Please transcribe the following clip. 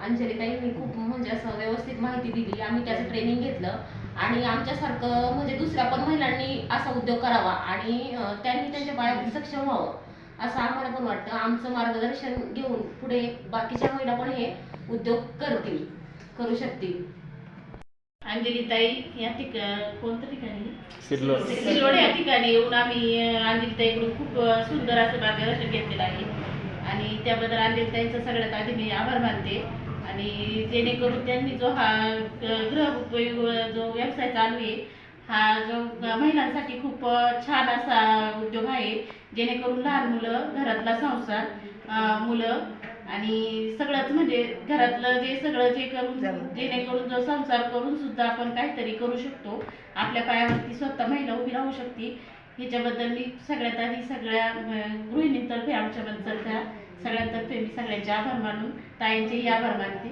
अंजलीताईंनी खूप म्हणजे असं व्यवस्थित माहिती दिली. आम्ही त्याचं ट्रेनिंग घेतलं आणि आमच्यासारखं म्हणजे दुसऱ्या पण महिलांनी असा उद्योग करावा आणि त्यांनी त्यांच्या पायावरती सक्षम व्हावं असं आम्हाला पण वाटतं. आमचं मार्गदर्शन घेऊन पुढे बाकीच्या महिला पण हे उद्योग करू शकतील. अंजलीताई या कोणत्या ठिकाणी सिल्लोड या ठिकाणी येऊन आम्ही अंजलीताईकडून खूप सुंदर असं मार्गदर्शन घेतलेलं आहे आणि त्याबद्दल अंजलीताईंचा सगळ्यात आधी मी आभार मानते. आणि जेणेकरून त्यांनी जो हा गृहोपयोग जो व्यवसाय चालू आहे हा जो महिलांसाठी खूप छान असा उद्योग आहे. जेणेकरून लहान मुलं, घरातला संसार, मुलं आणि सगळंच म्हणजे घरातलं जे सगळं जे करून जेणेकरून जो संसार करून सुद्धा आपण काहीतरी करू शकतो. आपल्या पायावरती स्वतः महिला उभी राहू शकते. ह्याच्याबद्दल मी सगळ्यात आधी सगळ्या गृहिणींतर्फे आमच्या सगळ्यांतर्फे मी सगळ्यांचे आभार मानून ताईंचेही आभार मानते.